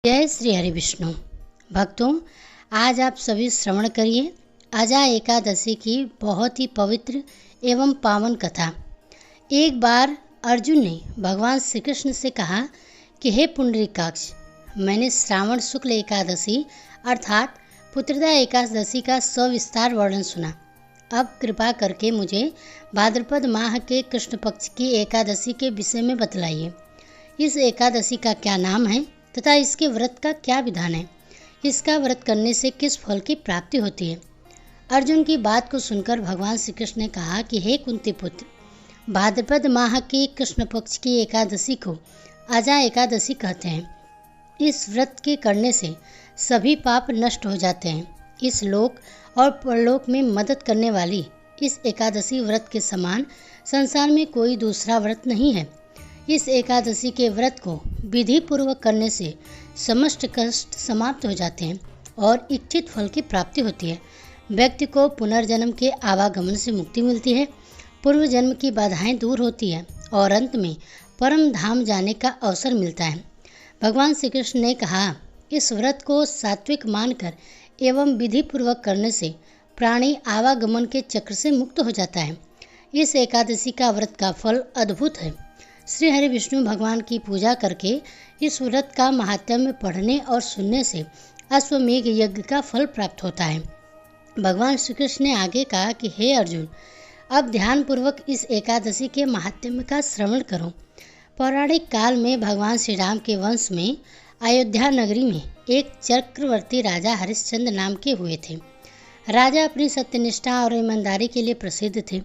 जय श्री हरि विष्णु भक्तों, आज आप सभी श्रवण करिए अजा एकादशी की बहुत ही पवित्र एवं पावन कथा। एक बार अर्जुन ने भगवान श्री कृष्ण से कहा कि हे पुंडरीकाक्ष, मैंने श्रावण शुक्ल एकादशी अर्थात पुत्रदा एकादशी का सविस्तार वर्णन सुना। अब कृपा करके मुझे भाद्रपद माह के कृष्ण पक्ष की एकादशी के विषय में बतलाइए। इस एकादशी का क्या नाम है तथा इसके व्रत का क्या विधान है? इसका व्रत करने से किस फल की प्राप्ति होती है? अर्जुन की बात को सुनकर भगवान श्री कृष्ण ने कहा कि हे कुंती पुत्र, भाद्रपद माह की कृष्ण पक्ष की एकादशी को अजा एकादशी कहते हैं। इस व्रत के करने से सभी पाप नष्ट हो जाते हैं। इस लोक और परलोक में मदद करने वाली इस एकादशी व्रत के समान संसार में कोई दूसरा व्रत नहीं है। इस एकादशी के व्रत को विधि पूर्वक करने से समस्त कष्ट समाप्त हो जाते हैं और इच्छित फल की प्राप्ति होती है। व्यक्ति को पुनर्जन्म के आवागमन से मुक्ति मिलती है, पूर्व जन्म की बाधाएं दूर होती है और अंत में परम धाम जाने का अवसर मिलता है। भगवान श्री कृष्ण ने कहा, इस व्रत को सात्विक मानकर एवं विधि पूर्वक करने से प्राणी आवागमन के चक्र से मुक्त हो जाता है। इस एकादशी का व्रत का फल अद्भुत है। श्री हरि विष्णु भगवान की पूजा करके इस व्रत का महात्म्य पढ़ने और सुनने से अश्वमेघ यज्ञ का फल प्राप्त होता है। भगवान श्री कृष्ण ने आगे कहा कि हे अर्जुन, अब ध्यान पूर्वक इस एकादशी के महात्म्य का श्रवण करो। पौराणिक काल में भगवान श्री राम के वंश में अयोध्या नगरी में एक चक्रवर्ती राजा हरिश्चंद्र नाम के हुए थे। राजा अपनी सत्यनिष्ठा और ईमानदारी के लिए प्रसिद्ध थे।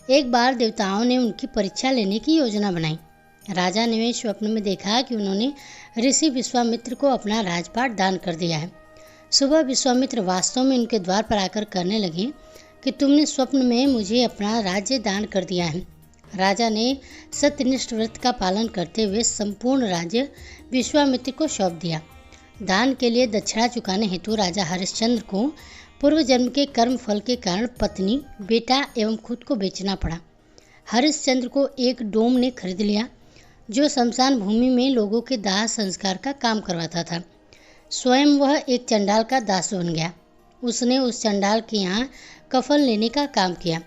एक बार देवताओं ने उनकी परीक्षा लेने की योजना बनाई। राजा ने स्वप्न में देखा कि उन्होंने ऋषि विश्वामित्र को अपना राजपाट दान कर दिया है। सुबह विश्वामित्र वास्तव में उनके द्वार पर आकर कहने लगे कि तुमने स्वप्न में मुझे अपना राज्य दान कर दिया है। राजा ने सत्यनिष्ठ व्रत का पालन करते हुए संपूर्ण राज्य विश्वामित्र को सौंप दिया। दान के लिए दक्षिणा चुकाने हेतु राजा हरिश्चंद्र को पूर्व जन्म के कर्म फल के कारण पत्नी, बेटा एवं खुद को बेचना पड़ा। हरिश्चंद्र को एक डोम ने खरीद लिया जो शमशान भूमि में लोगों के दाह संस्कार का काम करवाता था। स्वयं वह एक चंडाल का दास बन गया। उसने उस चंडाल के यहाँ कफन लेने का काम किया,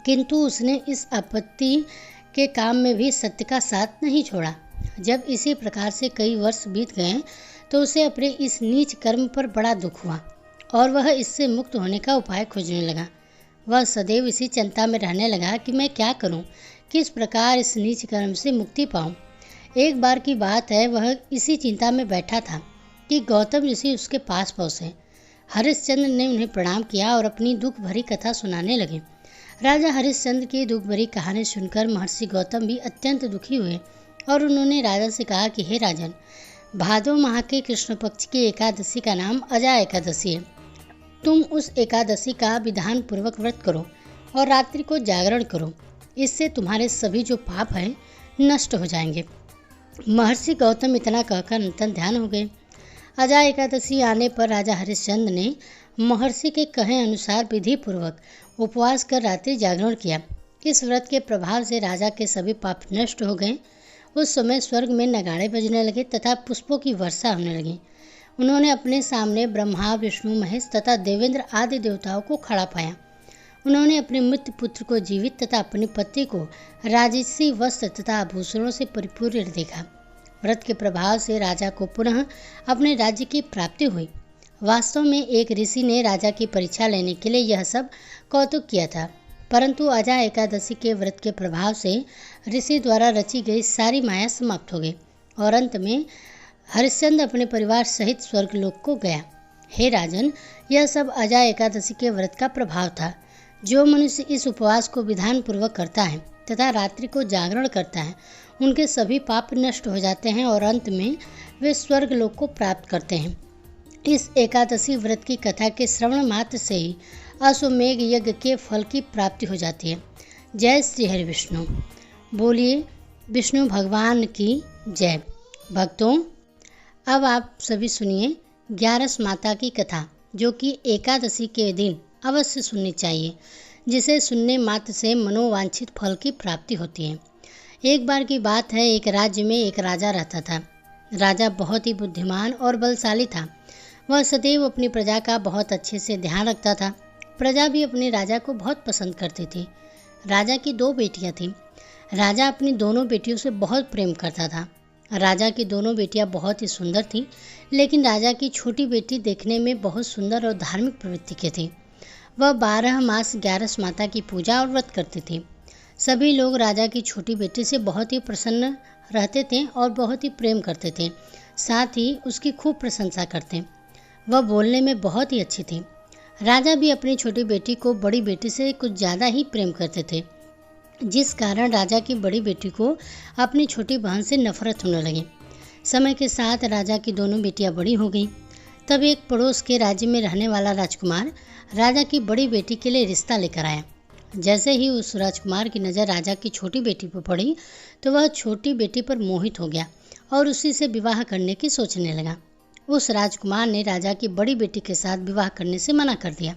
किंतु उसने इस आपत्ति के काम में भी सत्य का साथ नहीं छोड़ा। जब इसी प्रकार से कई वर्ष बीत गए तो उसे अपने इस नीच कर्म पर बड़ा दुख हुआ और वह इससे मुक्त होने का उपाय खोजने लगा। वह सदैव इसी चिंता में रहने लगा कि मैं क्या करूं, किस प्रकार इस नीच कर्म से मुक्ति पाऊं। एक बार की बात है, वह इसी चिंता में बैठा था कि गौतम ऋषि उसके पास पहुंचे। हरिश्चंद्र ने उन्हें प्रणाम किया और अपनी दुख भरी कथा सुनाने लगे। राजा हरिश्चंद्र की दुख भरी कहानी सुनकर महर्षि गौतम भी अत्यंत दुखी हुए और उन्होंने राजा से कहा कि हे राजन, भादो माह के कृष्ण पक्ष की एकादशी का नाम अजा एकादशी है। तुम उस एकादशी का विधान पूर्वक व्रत करो और रात्रि को जागरण करो। इससे तुम्हारे सभी जो पाप हैं नष्ट हो जाएंगे। महर्षि गौतम इतना कहकर अंतर्ध्यान ध्यान हो गए। अजा एकादशी आने पर राजा हरिश्चंद्र ने महर्षि के कहे अनुसार विधि पूर्वक उपवास कर रात्रि जागरण किया। इस व्रत के प्रभाव से राजा के सभी पाप नष्ट हो गए। उस समय स्वर्ग में नगाड़े बजने लगे तथा पुष्पों की वर्षा होने लगी। उन्होंने अपने सामने ब्रह्मा, विष्णु, महेश तथा देवेंद्र आदि देवताओं को खड़ा पाया। उन्होंने अपने मृत पुत्र को जीवित तथा अपनी पत्नी को राजसी वस्त्र तथा आभूषणों से परिपूर्ण देखा। व्रत के प्रभाव से राजा को पुनः अपने राज्य की प्राप्ति हुई। वास्तव में एक ऋषि ने राजा की परीक्षा लेने के लिए यह सब कौतुक किया था, परंतु अजा एकादशी के व्रत के प्रभाव से ऋषि द्वारा रची गई सारी माया समाप्त हो गई और अंत में हरिश्चंद्र अपने परिवार सहित स्वर्गलोक को गया। हे राजन, यह सब अजा एकादशी के व्रत का प्रभाव था। जो मनुष्य इस उपवास को विधान पूर्वक करता है तथा रात्रि को जागरण करता है, उनके सभी पाप नष्ट हो जाते हैं और अंत में वे स्वर्गलोक को प्राप्त करते हैं। इस एकादशी व्रत की कथा के श्रवण मात्र से ही अश्वमेघ यज्ञ के फल की प्राप्ति हो जाती है। जय श्री हरि विष्णु। बोलिए विष्णु भगवान की जय। भक्तों, अब आप सभी सुनिए ग्यारस माता की कथा, जो कि एकादशी के दिन अवश्य सुननी चाहिए, जिसे सुनने मात्र से मनोवांछित फल की प्राप्ति होती है। एक बार की बात है, एक राज्य में एक राजा रहता था। राजा बहुत ही बुद्धिमान और बलशाली था। वह सदैव अपनी प्रजा का बहुत अच्छे से ध्यान रखता था। प्रजा भी अपने राजा को बहुत पसंद करती थी। राजा की 2 बेटियां थीं। राजा अपनी दोनों बेटियों से बहुत प्रेम करता था। राजा की दोनों बेटियां बहुत ही सुंदर थीं, लेकिन राजा की छोटी बेटी देखने में बहुत सुंदर और धार्मिक प्रवृत्ति की थी। वह 12 मास 11 माता की पूजा और व्रत करती थी। सभी लोग राजा की छोटी बेटी से बहुत ही प्रसन्न रहते थे और बहुत ही प्रेम करते थे, साथ ही उसकी खूब प्रशंसा करते। वह बोलने में बहुत ही अच्छी थी। राजा भी अपनी छोटी बेटी को बड़ी बेटी से कुछ ज़्यादा ही प्रेम करते थे, जिस कारण राजा की बड़ी बेटी को अपनी छोटी बहन से नफरत होने लगी। समय के साथ राजा की दोनों बेटियां बड़ी हो गईं। तब एक पड़ोस के राज्य में रहने वाला राजकुमार राजा की बड़ी बेटी के लिए रिश्ता लेकर आया। जैसे ही उस राजकुमार की नज़र राजा की छोटी बेटी पर पड़ी तो वह छोटी बेटी पर मोहित हो गया और उसी से विवाह करने की सोचने लगा। उस राजकुमार ने राजा की बड़ी बेटी के साथ विवाह करने से मना कर दिया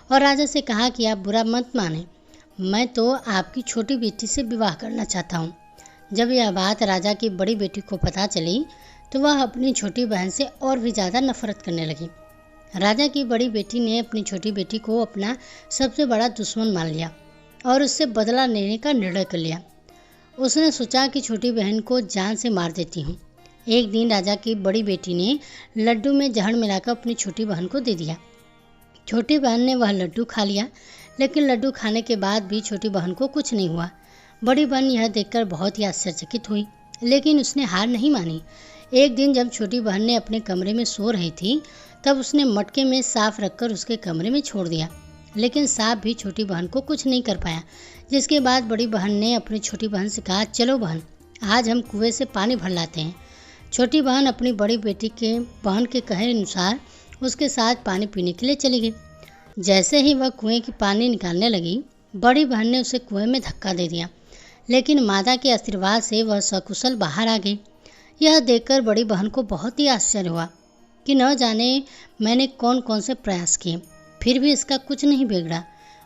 और राजा से कहा कि आप बुरा मत माने, मैं तो आपकी छोटी बेटी से विवाह करना चाहता हूँ। जब यह बात राजा की बड़ी बेटी को पता चली तो वह अपनी छोटी बहन से और भी ज़्यादा नफरत करने लगी। राजा की बड़ी बेटी ने अपनी छोटी बेटी को अपना सबसे बड़ा दुश्मन मान लिया और उससे बदला लेने का निर्णय कर लिया। उसने सोचा कि छोटी बहन को जान से मार देती हूँ। एक दिन राजा की बड़ी बेटी ने लड्डू में जहर मिलाकर अपनी छोटी बहन को दे दिया। छोटी बहन ने वह लड्डू खा लिया, लेकिन लड्डू खाने के बाद भी छोटी बहन को कुछ नहीं हुआ। बड़ी बहन यह देखकर बहुत ही आश्चर्यचकित हुई, लेकिन उसने हार नहीं मानी। एक दिन जब छोटी बहन ने अपने कमरे में सो रही थी, तब उसने मटके में सांप रखकर उसके कमरे में छोड़ दिया, लेकिन सांप भी छोटी बहन को कुछ नहीं कर पाया। जिसके बाद बड़ी बहन ने अपनी छोटी बहन से कहा, चलो बहन, आज हम कुएं से पानी भर लाते हैं। छोटी बहन अपनी बड़ी बेटी के बहन के कहे अनुसार उसके साथ पानी पीने के लिए चली गई। जैसे ही वह कुएं की पानी निकालने लगी, बड़ी बहन ने उसे कुएं में धक्का दे दिया, लेकिन माता के आशीर्वाद से वह सकुशल बाहर आ गई। यह देखकर बड़ी बहन को बहुत ही आश्चर्य हुआ कि न जाने मैंने कौन कौन से प्रयास किए, फिर भी इसका कुछ नहीं बिगड़ा।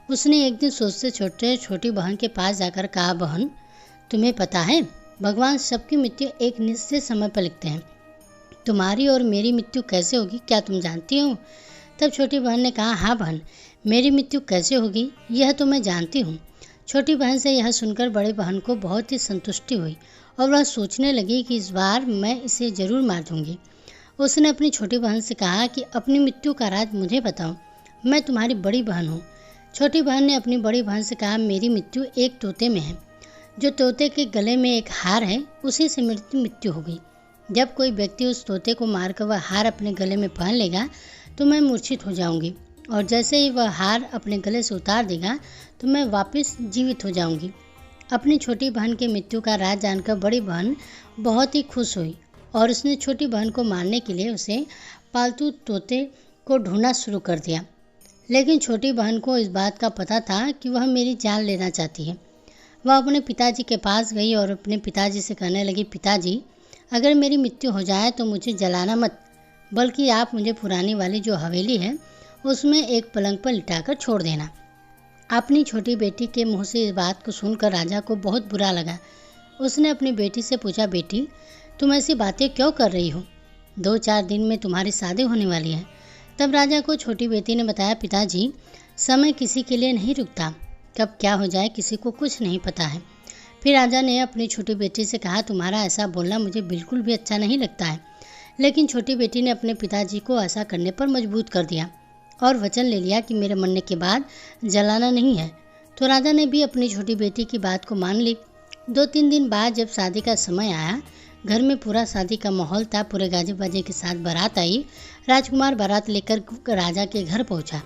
उसने एक दिन सोचते छोटी बहन के पास जाकर कहा, बहन, तुम्हें पता है भगवान सबकी मृत्यु एक निश्चित समय पर लिखते हैं। तुम्हारी और मेरी मृत्यु कैसे होगी, क्या तुम जानती हो? तब छोटी बहन ने कहा, हाँ बहन, मेरी मृत्यु कैसे होगी यह तो मैं जानती हूँ। छोटी बहन से यह सुनकर बड़ी बहन को बहुत ही संतुष्टि हुई और वह सोचने लगी कि इस बार मैं इसे जरूर मार दूंगी। उसने अपनी छोटी बहन से कहा कि अपनी मृत्यु का राज मुझे बताओ, मैं तुम्हारी बड़ी बहन हूँ। छोटी बहन ने अपनी बड़ी बहन से कहा, मेरी मृत्यु एक तोते में है। जो तोते के गले में एक हार है, उसी से मेरी मृत्यु होगी। जब कोई व्यक्ति उस तोते को मारकर वह हार अपने गले में पहन लेगा तो मैं मूर्छित हो जाऊंगी, और जैसे ही वह हार अपने गले से उतार देगा तो मैं वापस जीवित हो जाऊंगी। अपनी छोटी बहन की मृत्यु का राज जानकर बड़ी बहन बहुत ही खुश हुई और उसने छोटी बहन को मारने के लिए उसे पालतू तोते को ढूंढना शुरू कर दिया। लेकिन छोटी बहन को इस बात का पता था कि वह मेरी जान लेना चाहती है। वह अपने पिताजी के पास गई और अपने पिताजी से कहने लगी, पिताजी, अगर मेरी मृत्यु हो जाए तो मुझे जलाना मत, बल्कि आप मुझे पुरानी वाली जो हवेली है उसमें एक पलंग पर लिटाकर छोड़ देना। अपनी छोटी बेटी के मुंह से इस बात को सुनकर राजा को बहुत बुरा लगा। उसने अपनी बेटी से पूछा, बेटी, तुम ऐसी बातें क्यों कर रही हो? 2-4 दिन में तुम्हारी शादी होने वाली है। तब राजा को छोटी बेटी ने बताया, पिताजी, समय किसी के लिए नहीं रुकता, कब क्या हो जाए किसी को कुछ नहीं पता है। फिर राजा ने अपनी छोटी बेटी से कहा, तुम्हारा ऐसा बोलना मुझे बिल्कुल भी अच्छा नहीं लगता है। लेकिन छोटी बेटी ने अपने पिताजी को ऐसा करने पर मजबूर कर दिया और वचन ले लिया कि मेरे मरने के बाद जलाना नहीं है। तो राजा ने भी अपनी छोटी बेटी की बात को मान ली। 2-3 दिन बाद जब शादी का समय आया, घर में पूरा शादी का माहौल था। पूरे गाजे बाजे के साथ बारात आई। राजकुमार बारात लेकर राजा के घर पहुंचा।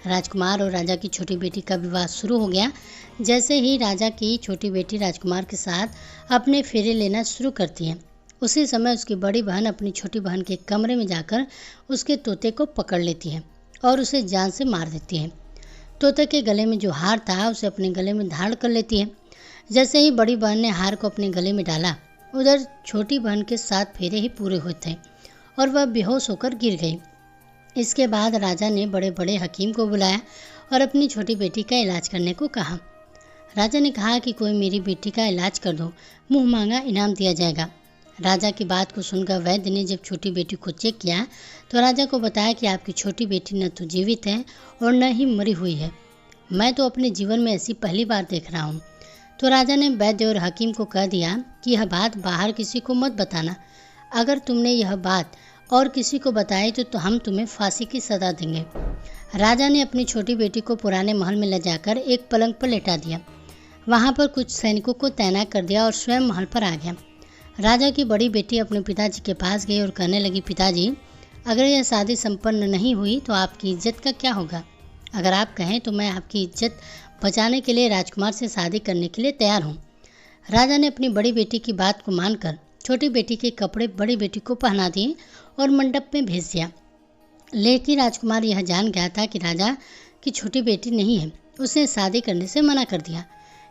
राजकुमार और राजा की छोटी बेटी का विवाह शुरू हो गया। जैसे ही राजा की छोटी बेटी राजकुमार के साथ अपने फेरे लेना शुरू करती है, उसी समय उसकी बड़ी बहन अपनी छोटी बहन के कमरे में जाकर उसके तोते को पकड़ लेती है और उसे जान से मार देती है। तोते के गले में जो हार था उसे अपने गले में धारण कर लेती है। जैसे ही बड़ी बहन ने हार को अपने गले में डाला, उधर छोटी बहन के 7 फेरे ही पूरे हुए थे और वह बेहोश होकर गिर गई। इसके बाद राजा ने बड़े बड़े हकीम को बुलाया और अपनी छोटी बेटी का इलाज करने को कहा। राजा ने कहा कि कोई मेरी बेटी का इलाज कर दो, मुँह मांगा इनाम दिया जाएगा। राजा की बात को सुनकर वैद्य ने जब छोटी बेटी को चेक किया तो राजा को बताया कि आपकी छोटी बेटी न तो जीवित है और न ही मरी हुई है। मैं तो अपने जीवन में ऐसी पहली बार देख रहा हूँ। तो राजा ने वैद्य और हकीम को कह दिया कि यह बात बाहर किसी को मत बताना। अगर तुमने यह बात और किसी को बताई तो हम तुम्हें फांसी की सजा देंगे। राजा ने अपनी छोटी बेटी को पुराने महल में ले जाकर एक पलंग पर लेटा दिया। वहाँ पर कुछ सैनिकों को तैनात कर दिया और स्वयं महल पर आ गया। राजा की बड़ी बेटी अपने पिताजी के पास गई और कहने लगी, पिताजी, अगर यह शादी संपन्न नहीं हुई तो आपकी इज्जत का क्या होगा? अगर आप कहें तो मैं आपकी इज्जत बचाने के लिए राजकुमार से शादी करने के लिए तैयार हूँ। राजा ने अपनी बड़ी बेटी की बात को मानकर छोटी बेटी के कपड़े बड़ी बेटी को पहना दिए और मंडप में भेज दिया। लेकिन राजकुमार यह जान गया था कि राजा की छोटी बेटी नहीं है। उसने शादी करने से मना कर दिया।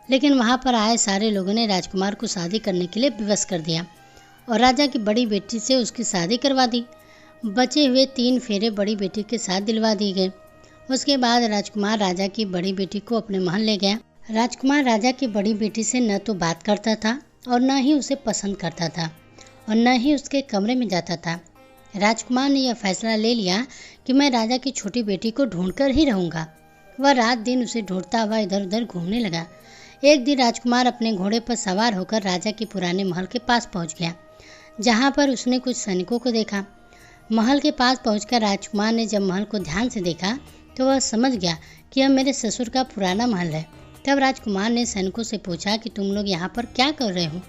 लेकिन वहाँ पर आए सारे लोगों ने राजकुमार को शादी करने के लिए विवश कर दिया और राजा की बड़ी बेटी से उसकी शादी करवा दी। बचे हुए 3 फेरे बड़ी बेटी के साथ दिलवा दिए गए। उसके बाद राजकुमार राजा की बड़ी बेटी को अपने महल ले गया। राजकुमार राजा की बड़ी बेटी से न तो बात करता था और न ही उसे पसंद करता था और न ही उसके कमरे में जाता था। राजकुमार ने यह फैसला ले लिया कि मैं राजा की छोटी बेटी को ढूंढकर ही रहूँगा। वह रात दिन उसे ढूंढता हुआ इधर उधर घूमने लगा। एक दिन राजकुमार अपने घोड़े पर सवार होकर राजा के पुराने महल के पास पहुंच गया, जहां पर उसने कुछ सैनिकों को देखा। महल के पास पहुंचकर राजकुमार ने जब महल को ध्यान से देखा तो वह समझ गया कि यह मेरे ससुर का पुराना महल है। तब राजकुमार ने सैनिकों से पूछा कि तुम लोग यहाँ पर क्या कर रहे हो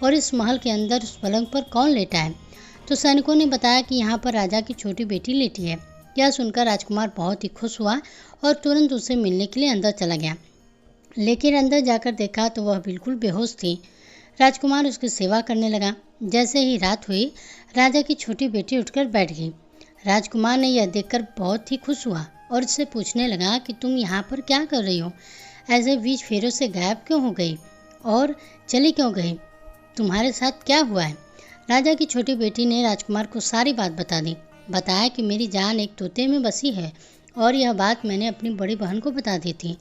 और इस महल के अंदर उस पलंग पर कौन लेटा है? तो सैनिकों ने बताया कि यहाँ पर राजा की छोटी बेटी लेटी है। यह सुनकर राजकुमार बहुत ही खुश हुआ और तुरंत उसे मिलने के लिए अंदर चला गया। लेकिन अंदर जाकर देखा तो वह बिल्कुल बेहोश थी। राजकुमार उसकी सेवा करने लगा। जैसे ही रात हुई, राजा की छोटी बेटी उठकर बैठ गई। राजकुमार ने यह देखकर बहुत ही खुश हुआ और उससे पूछने लगा कि तुम यहाँ पर क्या कर रही हो? ऐसे 20 फेरों से गायब क्यों हो गई और चली क्यों गई? तुम्हारे साथ क्या हुआ है? राजा की छोटी बेटी ने राजकुमार को सारी बात बता दी। बताया कि मेरी जान एक तोते में बसी है और यह बात मैंने अपनी बड़ी बहन को बता दी थी।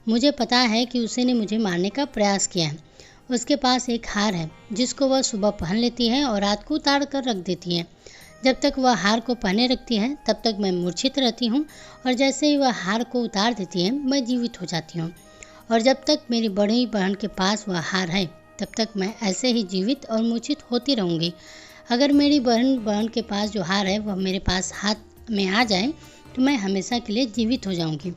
मुझे पता है कि उसे ने मुझे मारने का प्रयास किया है। उसके पास एक हार है जिसको वह सुबह पहन लेती है और रात को उतार कर रख देती है। जब तक वह हार को पहने रखती है तब तक मैं मूर्छित रहती हूँ और जैसे ही वह हार को उतार देती है मैं जीवित हो जाती हूँ। और जब तक मेरी बड़ी बहन के पास वह हार है तब तक मैं ऐसे ही जीवित और मूर्छित होती रहूँगी। अगर मेरी बहन के पास जो हार है वह मेरे पास हाथ में आ जाए तो मैं हमेशा के लिए जीवित हो जाऊँगी।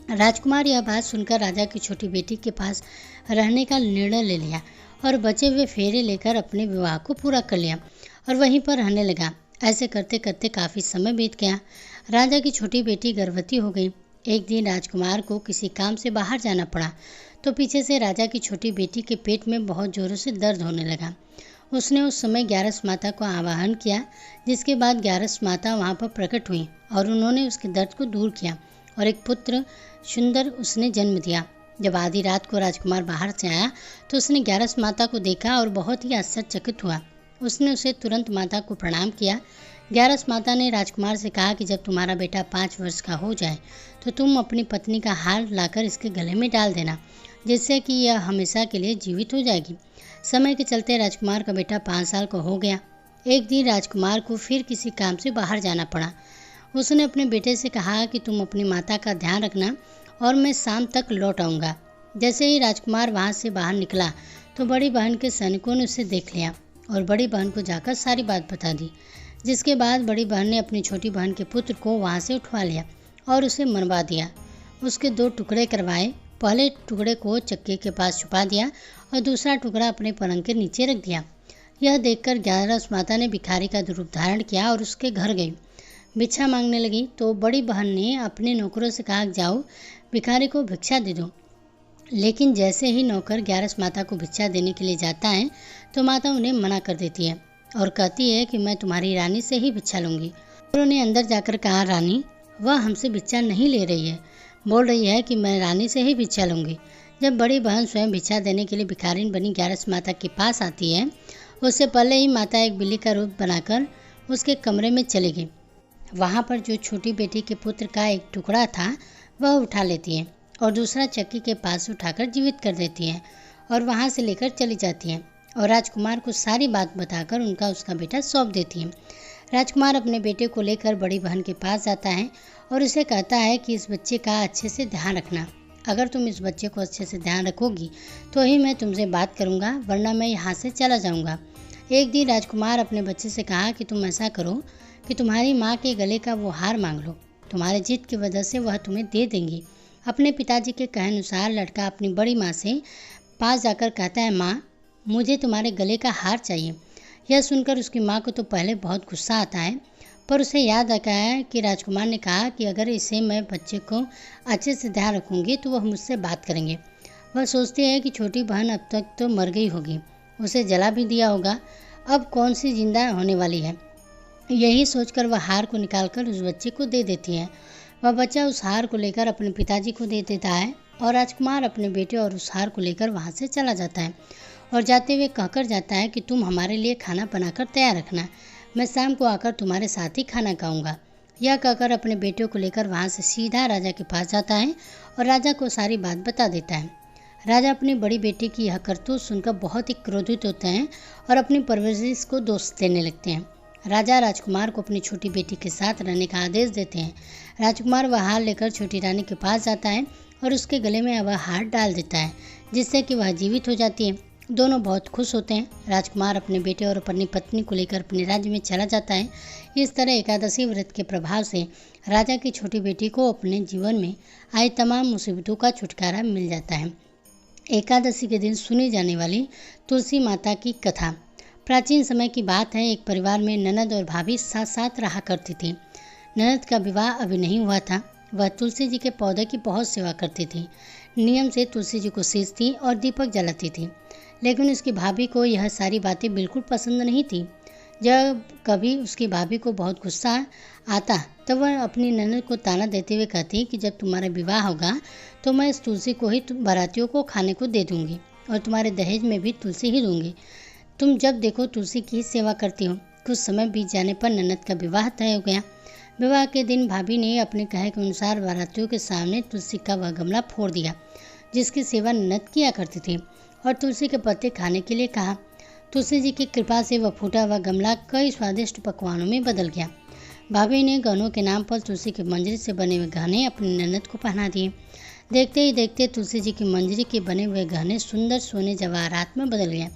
राजकुमार यह बात सुनकर राजा की छोटी बेटी के पास रहने का निर्णय ले लिया और बचे हुए फेरे लेकर अपने विवाह को पूरा कर लिया और वहीं पर रहने लगा। ऐसे करते करते काफ़ी समय बीत गया। राजा की छोटी बेटी गर्भवती हो गई। एक दिन राजकुमार को किसी काम से बाहर जाना पड़ा तो पीछे से राजा की छोटी बेटी के पेट में बहुत ज़ोरों से दर्द होने लगा। उसने उस समय 11 माता को आवाहन किया, जिसके बाद 11 माता वहाँ पर प्रकट हुई और उन्होंने उसके दर्द को दूर किया और एक पुत्र सुंदर उसने जन्म दिया। जब आधी रात को राजकुमार बाहर से आया तो उसने 11 माता को देखा और बहुत ही आश्चर्यचकित हुआ। उसने उसे तुरंत माता को प्रणाम किया। 11 माता ने राजकुमार से कहा कि जब तुम्हारा बेटा 5 वर्ष का हो जाए तो तुम अपनी पत्नी का हार लाकर इसके गले में डाल देना, जिससे कि यह हमेशा के लिए जीवित हो जाएगी। समय के चलते राजकुमार का बेटा 5 साल का हो गया। एक दिन राजकुमार को फिर किसी काम से बाहर जाना पड़ा। उसने अपने बेटे से कहा कि तुम अपनी माता का ध्यान रखना और मैं शाम तक लौट आऊँगा। जैसे ही राजकुमार वहाँ से बाहर निकला तो बड़ी बहन के सैनिकों ने उसे देख लिया और बड़ी बहन को जाकर सारी बात बता दी, जिसके बाद बड़ी बहन ने अपनी छोटी बहन के पुत्र को वहाँ से उठवा लिया और उसे मरवा दिया। उसके 2 टुकड़े करवाए। पहले टुकड़े को चक्के के पास छुपा दिया और दूसरा टुकड़ा अपने पलंग के नीचे रख दिया। यह देखकर 11 माता ने भिखारी का रूप धारण किया और उसके घर गई। भिक्षा मांगने लगी तो बड़ी बहन ने अपने नौकरों से कहा, जाओ भिखारी को भिक्षा दे दो। लेकिन जैसे ही नौकर 11 माता को भिक्षा देने के लिए जाता है तो माता उन्हें मना कर देती है और कहती है कि मैं तुम्हारी रानी से ही भिक्षा लूँगी। उन्होंने अंदर जाकर कहा, रानी वह हमसे भिक्षा नहीं ले रही है, बोल रही है कि मैं रानी से ही भिक्षा लूँगी। जब बड़ी बहन स्वयं भिक्षा देने के लिए भिखारिन बनी 11 माता के पास आती है, उससे पहले ही माता एक बिल्ली का रूप बनाकर उसके कमरे में चली गई। वहाँ पर जो छोटी बेटी के पुत्र का एक टुकड़ा था वह उठा लेती है और दूसरा चक्की के पास उठाकर जीवित कर देती है और वहाँ से लेकर चली जाती है। और राजकुमार को सारी बात बताकर उनका उसका बेटा सौंप देती है। राजकुमार अपने बेटे को लेकर बड़ी बहन के पास जाता है और उसे कहता है कि इस बच्चे का अच्छे से ध्यान रखना। अगर तुम इस बच्चे को अच्छे से ध्यान रखोगी तो ही मैं तुमसे बात करूँगा, वरना मैं यहाँ से चला जाऊँगा। एक दिन राजकुमार अपने बच्चे से कहा कि तुम ऐसा करो कि तुम्हारी माँ के गले का वो हार मांग लो, तुम्हारे जिद की वजह से वह तुम्हें दे देंगी। अपने पिताजी के कहे अनुसार लड़का अपनी बड़ी माँ से पास जाकर कहता है, माँ मुझे तुम्हारे गले का हार चाहिए। यह सुनकर उसकी माँ को तो पहले बहुत गुस्सा आता है, पर उसे याद आता है कि राजकुमार ने कहा कि अगर इसे मैं बच्चे को अच्छे से ध्यान रखूँगी तो वह मुझसे बात करेंगे। वह सोचती है कि छोटी बहन अब तक तो मर गई होगी, उसे जला भी दिया होगा, अब कौन सी जिंदा होने वाली है। यही सोचकर वह हार को निकालकर उस बच्चे को दे देती है। वह बच्चा उस हार को लेकर अपने पिताजी को दे देता है और राजकुमार अपने बेटे और उस हार को लेकर वहाँ से चला जाता है और जाते हुए कहकर जाता है कि तुम हमारे लिए खाना बनाकर तैयार रखना, मैं शाम को आकर तुम्हारे साथ ही खाना खाऊंगा। यह कहकर अपने बेटे को लेकर वहाँ से सीधा राजा के पास जाता है और राजा को सारी बात बता देता है। राजा अपनी बड़ी बेटी की यह करतूत सुनकर बहुत ही क्रोधित होते हैं और अपनी परवरिश को दोष देने लगते हैं। राजा राजकुमार को अपनी छोटी बेटी के साथ रहने का आदेश देते हैं। राजकुमार वह हार लेकर छोटी रानी के पास जाता है और उसके गले में वह हार डाल देता है, जिससे कि वह जीवित हो जाती है। दोनों बहुत खुश होते हैं। राजकुमार अपने बेटे और अपनी पत्नी को लेकर अपने राज्य में चला जाता है। इस तरह एकादशी व्रत के प्रभाव से राजा की छोटी बेटी को अपने जीवन में आई तमाम मुसीबतों का छुटकारा मिल जाता है। एकादशी के दिन सुनी जाने वाली तुलसी माता की कथा। प्राचीन समय की बात है, एक परिवार में ननद और भाभी साथ साथ रहा करती थी। ननद का विवाह अभी नहीं हुआ था। वह तुलसी जी के पौधे की बहुत सेवा करती थी। नियम से तुलसी जी को सींचती और दीपक जलाती थी, लेकिन उसकी भाभी को यह सारी बातें बिल्कुल पसंद नहीं थी। जब कभी उसकी भाभी को बहुत गुस्सा आता तब वह अपनी ननद को ताना देते हुए कहती कि जब तुम्हारा विवाह होगा तो मैं इस तुलसी को ही बारातियों को खाने को दे दूंगी और तुम्हारे दहेज में भी तुलसी ही दूंगी। तुम जब देखो तुलसी की ही सेवा करती हो। कुछ समय बीत जाने पर ननद का विवाह तय हो गया। विवाह के दिन भाभी ने अपने कहे के अनुसार बारातियों के सामने तुलसी का वह गमला फोड़ दिया जिसकी सेवा ननद किया करती थी और तुलसी के पत्ते खाने के लिए कहा। तुलसी जी की कृपा से वह फूटा हुआ गमला कई स्वादिष्ट पकवानों में बदल गया। भाभी ने गहनों के नाम पर तुलसी की मंजरी से बने हुए गहने अपनी ननद को पहना दिए। देखते ही देखते तुलसी जी की मंजरी के बने हुए गहने सुंदर सोने जवाहरात में बदल गए।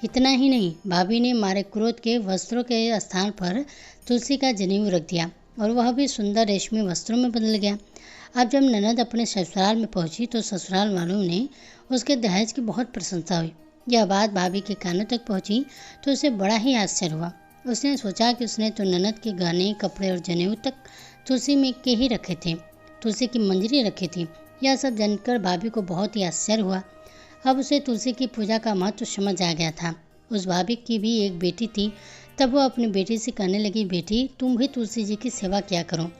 इतना ही नहीं, भाभी ने मारे क्रोध के वस्त्रों के स्थान पर तुलसी का जनेऊ रख दिया और वह भी सुंदर रेशमी वस्त्रों में बदल गया। अब जब ननद अपने ससुराल में पहुंची तो ससुराल वालों ने उसके दहेज की बहुत प्रशंसा हुई। यह बात भाभी के कानों तक पहुंची तो उसे बड़ा ही आश्चर्य हुआ। उसने सोचा कि उसने तो ननद के गहने, कपड़े और जनेऊ तक तुलसी में के ही रखे थे, तुलसी की मंजरी रखी थी। यह सब जानकर भाभी को बहुत ही आश्चर्य हुआ। अब उसे तुलसी की पूजा का महत्व समझ आ गया था। उस भाभी की भी एक बेटी थी। तब वह अपनी बेटी से कहने लगी, बेटी तुम भी तुलसी जी की सेवा किया करो,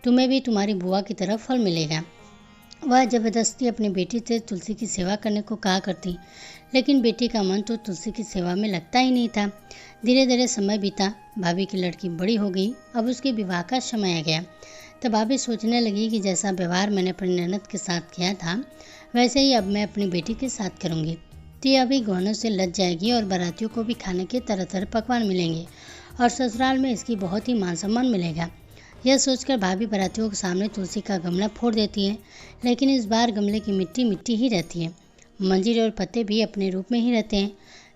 तुम्हें भी तुम्हारी बुआ की तरफ फल मिलेगा। वह जबरदस्ती अपनी बेटी से तुलसी की सेवा करने को कहा करती, लेकिन बेटी का मन तो तुलसी की सेवा में लगता ही नहीं था। धीरे धीरे समय बीता। भाभी की लड़की बड़ी हो गई। अब उसके विवाह का समय आ गया। तब भाभी सोचने लगी कि जैसा व्यवहार मैंने अपनी ननद के साथ किया था वैसे ही अब मैं अपनी बेटी के साथ करूँगी। तो यह अभी गहनों से लज जाएगी और बारातियों को भी खाने के तरह तरह पकवान मिलेंगे और ससुराल में इसकी बहुत ही मान सम्मान मिलेगा। यह सोचकर भाभी बारातियों के सामने तुलसी का गमला फोड़ देती है, लेकिन इस बार गमले की मिट्टी मिट्टी ही रहती है। मंजीरे और पत्ते भी अपने रूप में ही रहते हैं।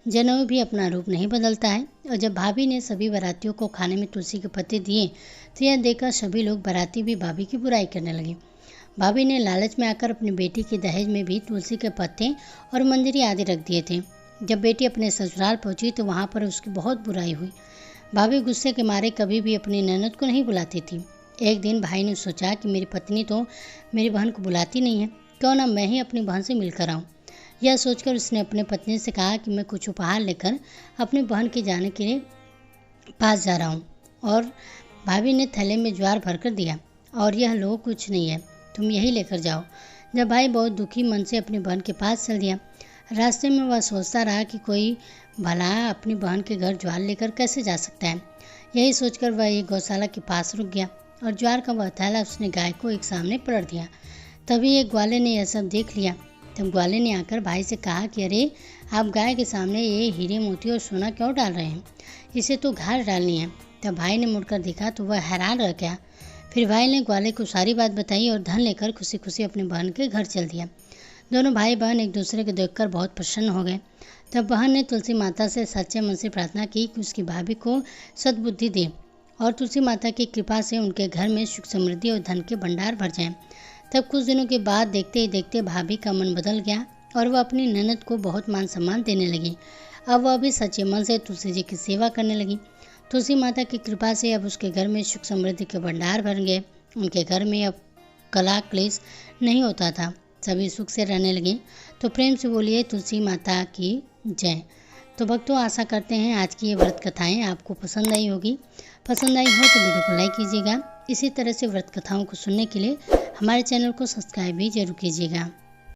जनेऊ भी अपना रूप नहीं बदलता है। और जब भाभी ने सभी बारातियों को खाने में तुलसी के पत्ते दिए तो यह देखकर सभी लोग बाराती भी भाभी की बुराई करने लगे। भाभी ने लालच में आकर अपनी बेटी के दहेज में भी तुलसी के पत्ते और मंजरी आदि रख दिए थे। जब बेटी अपने ससुराल पहुंची तो वहां पर उसकी बहुत बुराई हुई। भाभी गुस्से के मारे कभी भी अपनी ननद को नहीं बुलाती थी। एक दिन भाई ने सोचा कि मेरी पत्नी तो मेरी बहन को बुलाती नहीं है, क्यों ना मैं ही अपनी बहन से मिलकर आऊँ। यह सोचकर उसने अपने पत्नी से कहा कि मैं कुछ उपहार लेकर अपनी बहन के जाने के लिए पास जा रहा हूँ। और भाभी ने थैले में ज्वार भरकर दिया और यह लो, कुछ नहीं है, तुम यही लेकर जाओ। जब भाई बहुत दुखी मन से अपनी बहन के पास चल दिया। रास्ते में वह सोचता रहा कि कोई भला अपनी बहन के घर ज्वार लेकर कैसे जा सकता है। यही सोचकर वह एक गौशाला के पास रुक गया और ज्वार का वह थैला उसने गाय को एक सामने पलट दिया। तभी एक ग्वाले ने यह सब देख लिया। तब ग्वाले ने आकर भाई से कहा कि अरे आप गाय के सामने ये हीरे मोती और सोना क्यों डाल रहे हैं, इसे तो घर डालनी है। तब भाई ने मुड़कर देखा तो वह हैरान रह गया। फिर भाई ने ग्वाले को सारी बात बताई और धन लेकर खुशी खुशी अपनी बहन के घर चल दिया। दोनों भाई बहन एक दूसरे को देखकर बहुत प्रसन्न हो गए। तब बहन ने तुलसी माता से सच्चे मन से प्रार्थना की कि उसकी भाभी को सद्बुद्धि दे और तुलसी माता की कृपा से उनके घर में सुख समृद्धि और धन के भंडार भर जाएं। तब कुछ दिनों के बाद देखते ही देखते भाभी का मन बदल गया और वह अपनी ननद को बहुत मान सम्मान देने लगी। अब वह भी सच्चे मन से तुलसी जी की सेवा करने लगी। तुलसी माता की कृपा से अब उसके घर में सुख समृद्धि के भंडार भर गए। उनके घर में अब कलह क्लेश नहीं होता था, सभी सुख से रहने लगे। तो प्रेम से बोलिए तुलसी माता की जय। तो भक्तों, आशा करते हैं आज की ये व्रत कथाएं आपको पसंद आई होगी। पसंद आई हो तो वीडियो को लाइक कीजिएगा। इसी तरह से व्रत कथाओं को सुनने के लिए हमारे चैनल को सब्सक्राइब भी जरूर कीजिएगा।